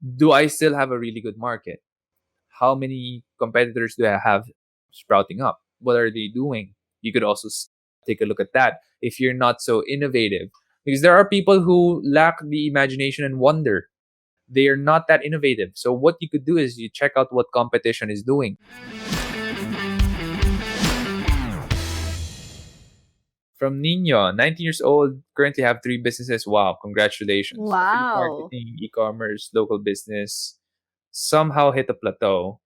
Do I still have a really good market? How many competitors do I have sprouting up? What are they doing? You could also take a look at that if you're not so innovative. Because there are people who lack the imagination and wonder. They are not that innovative. So what you could do is you check out what competition is doing. From Nino, 19 years old, currently have 3 businesses. Wow, congratulations. Affiliate Wow. marketing, e-commerce, local business. Somehow hit a plateau.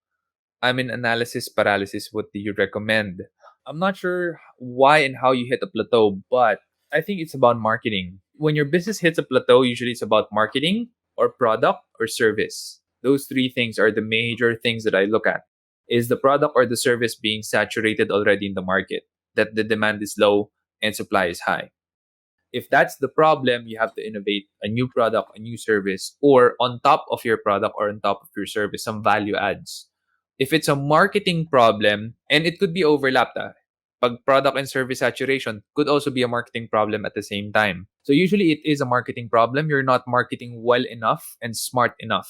I'm in analysis paralysis. What do you recommend? I'm not sure why and how you hit a plateau, but I think it's about marketing. When your business hits a plateau, usually it's about marketing or product or service. Those 3 things are the major things that I look at. Is the product or the service being saturated already in the market? That the demand is low and supply is high. If that's the problem, you have to innovate a new product, a new service, or on top of your product or on top of your service, some value adds. If it's a marketing problem, and it could be overlapped, pag product and service saturation could also be a marketing problem at the same time. So usually it is a marketing problem. You're not marketing well enough and smart enough.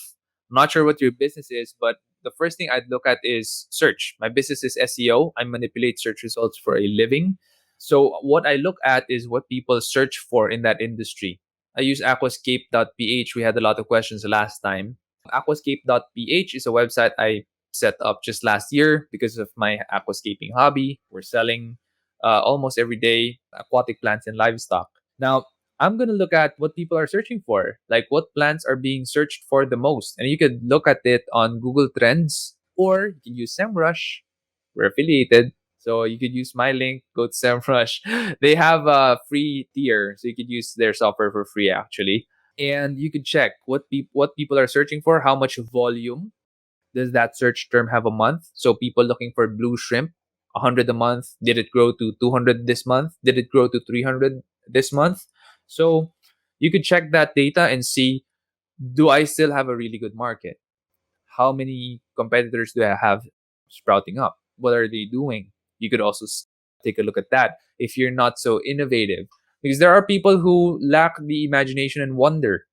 I'm not sure what your business is, but the first thing I'd look at is search. My business is SEO. I manipulate search results for a living. So what I look at is what people search for in that industry. I use aquascape.ph. We had a lot of questions last time. Aquascape.ph is a website I set up just last year because of my aquascaping hobby. We're selling almost every day aquatic plants and livestock. Now, I'm going to look at what people are searching for, like what plants are being searched for the most. And you could look at it on Google Trends, or you can use SEMrush. We're affiliated. So you could use my link, go to SEMrush. They have a free tier, so you could use their software for free actually. And you could check what people are searching for, how much volume does that search term have a month. So people looking for blue shrimp, 100 a month. Did it grow to 200 this month? Did it grow to 300 this month? So you could check that data and see, do I still have a really good market? How many competitors do I have sprouting up? What are they doing? You could also take a look at that if you're not so innovative. Because there are people who lack the imagination and wonder.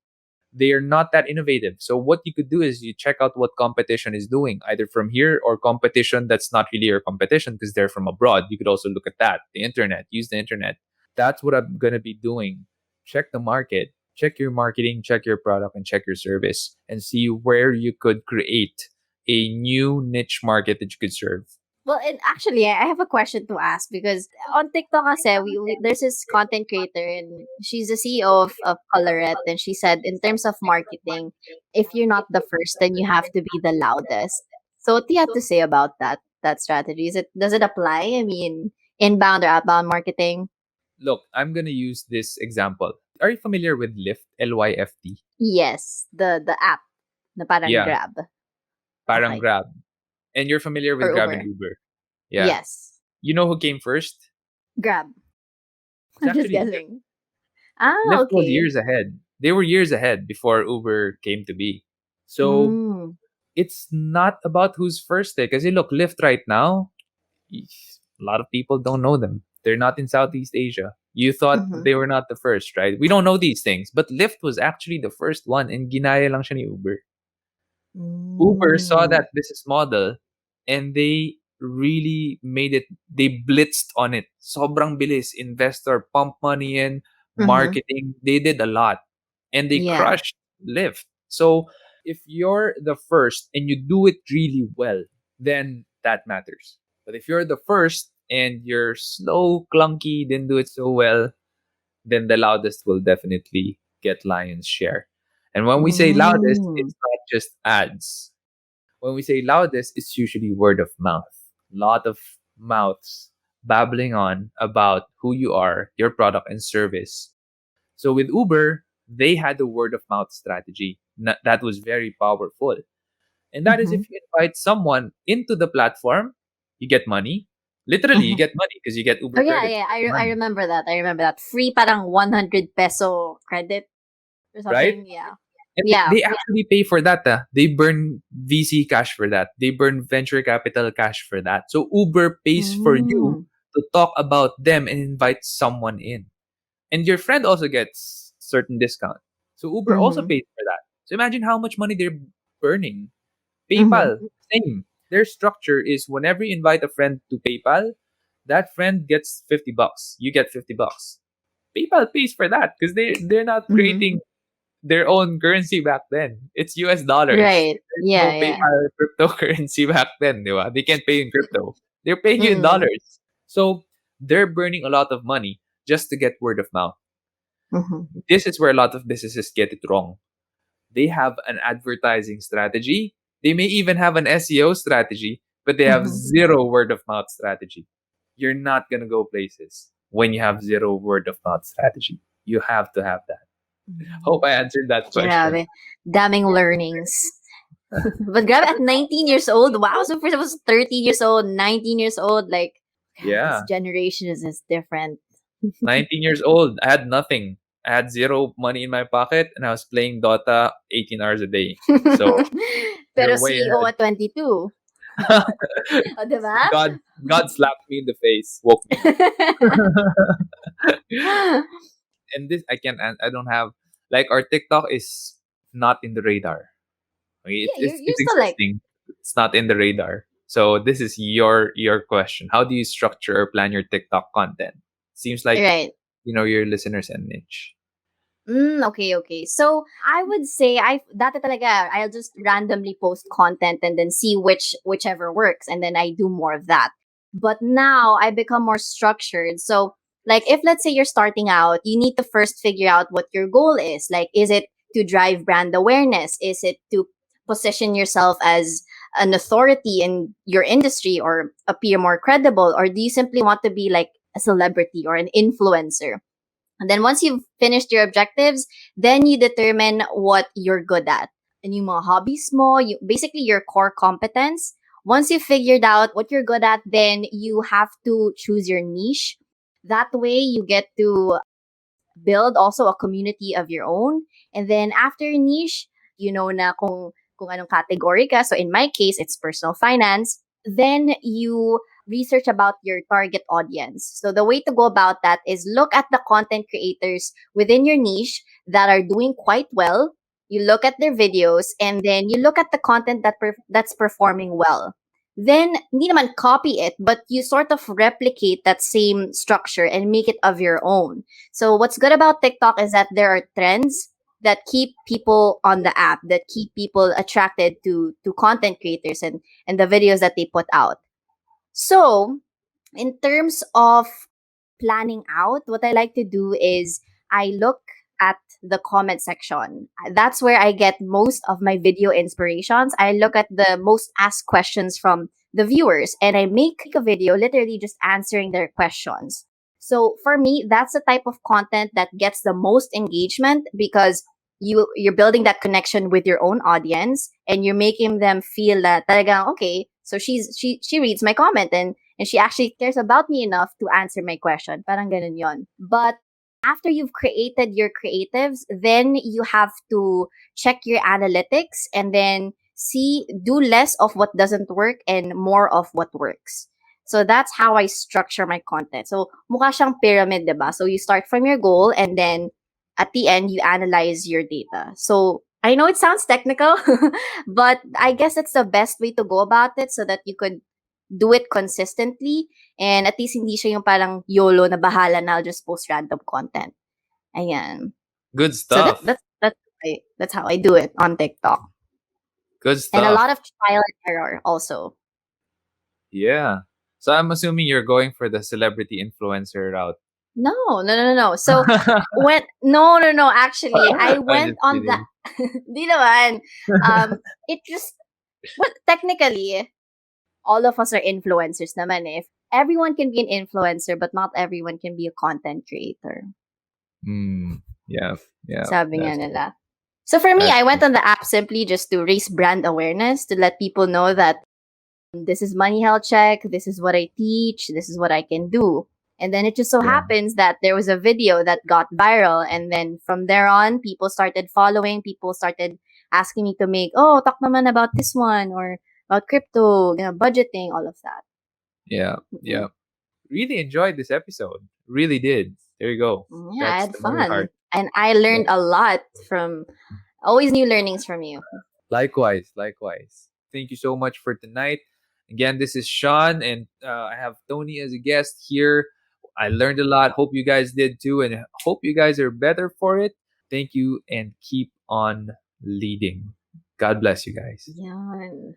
They are not that innovative. So what you could do is you check out what competition is doing, either from here or competition that's not really your competition because they're from abroad. You could also look at that, the internet, use the internet. That's what I'm going to be doing. Check the market, check your marketing, check your product, and check your service and see where you could create a new niche market that you could serve. Well, and actually, I have a question to ask because on TikTok, kasi, there's this content creator and she's the CEO of Colorette, and she said in terms of marketing, if you're not the first, then you have to be the loudest. So, what do you have to say about that strategy? Does it apply? I mean, inbound or outbound marketing? Look, I'm going to use this example. Are you familiar with Lyft, Lyft? Yes, the app, the parang Yeah, Grab, parang okay, Grab. And you're familiar or with Grab and Uber. Uber. Yeah. Yes, You know who came first? Grab. It's I'm just actually Lyft. guessing. Ah, Lyft was okay. years ahead. They were years ahead before Uber came to be. So Mm. it's not about who's first there. Because look, Lyft right now, a lot of people don't know them. They're not in Southeast Asia. You thought Mm-hmm. they were not the first, right? We don't know these things. But Lyft was actually the first one and ginaya lang siya ni Uber. Uber saw Mm. that business model and they really made it, they blitzed on it. Sobrang bilis. Investor, pump money in, Mhm. marketing. They did a lot and they Yeah. crushed Lyft. So if you're the first and you do it really well, then that matters. But if you're the first and you're slow, clunky, didn't do it so well, then the loudest will definitely get lion's share. And when we say loudest, Mm. it's not just ads. When we say loudest, it's usually word of mouth. Lot of mouths babbling on about who you are, your product and service. So with Uber, they had the word of mouth strategy. That was very powerful. And that is Mhm. if you invite someone into the platform, you get money. Literally, you Mhm. get money because you get Oh, Uber yeah, credits. yeah. I Money, remember that. I remember that. Free parang 100 peso credit or right? something. Yeah. And Yeah. they actually pay for that. They burn VC cash for that. They burn venture capital cash for that. So Uber pays for you Mm. to talk about them and invite someone in. And your friend also gets certain discount. So Uber also Mhm. pays for that. So imagine how much money they're burning. Mm-hmm. PayPal, same. Their structure is whenever you invite a friend to PayPal, that friend gets $50. You get $50. PayPal pays for that because they're not Mm-hmm. creating their own currency back then. It's US dollars. Right. There's no Yeah, yeah. PayPal cryptocurrency back then, di ba? They can't pay in crypto. They're paying you in Mm. dollars. So they're burning a lot of money just to get word of mouth. Mm-hmm. This is where a lot of businesses get it wrong. They have an advertising strategy. They may even have an SEO strategy, but they have Mm-hmm. zero word of mouth strategy. You're not going to go places when you have zero word of mouth strategy. You have to have that. Hope I answered that question. Grabe. Daming learnings. But grabe, at 19 years old, wow. So first I was 13 years old, 19 years old. Like, God, this Yeah. generation is different. 19 years old. I had nothing. I had zero money in my pocket and I was playing Dota 18 hours a day. So Pero you're way CEO at 22. ahead. O, diba? God slapped me in the face, woke me up. And this I don't have, like, our TikTok is not in the radar. Okay, Yeah, you're it's still like, existing. It's not in the radar. So this is your question. How do you structure or plan your TikTok content? Seems like right. your listeners and niche. Okay, okay. So I would say dati talaga I'll just randomly post content and then see whichever works and then I do more of that. But now I become more structured. So like if let's say you're starting out, you need to first figure out what your goal is. Like is it to drive brand awareness? Is it to position yourself as an authority in your industry or appear more credible, or do you simply want to be like a celebrity or an influencer? And then once you've finished your objectives, then you determine what you're good at. And yung mga hobbies mo, basically your core competence. Once you've figured out what you're good at, then you have to choose your niche. That way you get to build also a community of your own. And then after niche, you know na kung anong category ka. So in my case, it's personal finance. Then you research about your target audience. So the way to go about that is look at the content creators within your niche that are doing quite well. You look at their videos and then you look at the content that's performing well. Then hindi naman copy it, but you sort of replicate that same structure and make it of your own. So what's good about TikTok is that there are trends that keep people on the app, that keep people attracted to content creators and the videos that they put out. So, in terms of planning out, what I like to do is I look at the comment section. That's where I get most of my video inspirations. I look at the most asked questions from the viewers and I make a video literally just answering their questions. So for me, that's the type of content that gets the most engagement because you're building that connection with your own audience and you're making them feel that talagang okay, so she reads my comment and she actually cares about me enough to answer my question. Parang ganun yon. But after you've created your creatives, then you have to check your analytics and then do less of what doesn't work and more of what works. So that's how I structure my content. So mukha siyang pyramid, diba? So you start from your goal and then at the end you analyze your data. So I know it sounds technical, but I guess that's the best way to go about it so that you could do it consistently and at least hindi siya yung parang YOLO na bahala na I'll just post random content. Ayan. Good So stuff. that's how I do it on TikTok. Good And a stuff. lot of trial and error also. Yeah. So I'm assuming you're going for the celebrity influencer route. No. So no, actually I I'm went just on the kidding. di naman. It just well technically all of us are influencers naman eh. Everyone can be an influencer but not everyone can be a content creator. Yeah, yeah. Sabi nga That's nila. So for me, that's I went true. on the app simply just to raise brand awareness, to let people know that this is Money Health Check, this is what I teach, this is what I can do. And then it just so Yeah. happens that there was a video that got viral. And then from there on, people started following, people started asking me to make, oh, talk naman about this one or about crypto, budgeting, all of that. Yeah, Mhm. yeah. Really enjoyed this episode. Really did. There you go. Yeah, I That's had the money fun. heart. And I Yeah. learned a lot from Always new learnings from you. Likewise, likewise. Thank you so much for tonight. Again, this is Sean, and I have Tony as a guest here. I learned a lot. Hope you guys did too, and hope you guys are better for it. Thank you, and keep on leading. God bless you guys. Yan.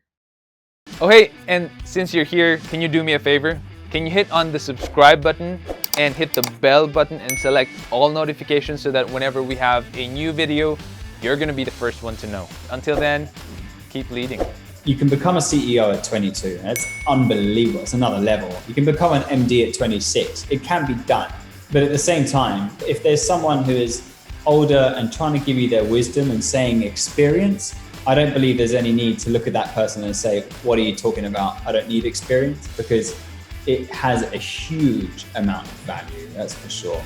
Oh, hey, and since you're here, can you do me a favor? Can you hit on the subscribe button and hit the bell button and select all notifications so that whenever we have a new video, you're going to be the first one to know. Until then, keep leading. You can become a CEO at 22. That's unbelievable. It's another level. You can become an MD at 26. It can be done. But at the same time, if there's someone who is older and trying to give you their wisdom and saying experience, I don't believe there's any need to look at that person and say, what are you talking about? I don't need experience, because it has a huge amount of value, that's for sure.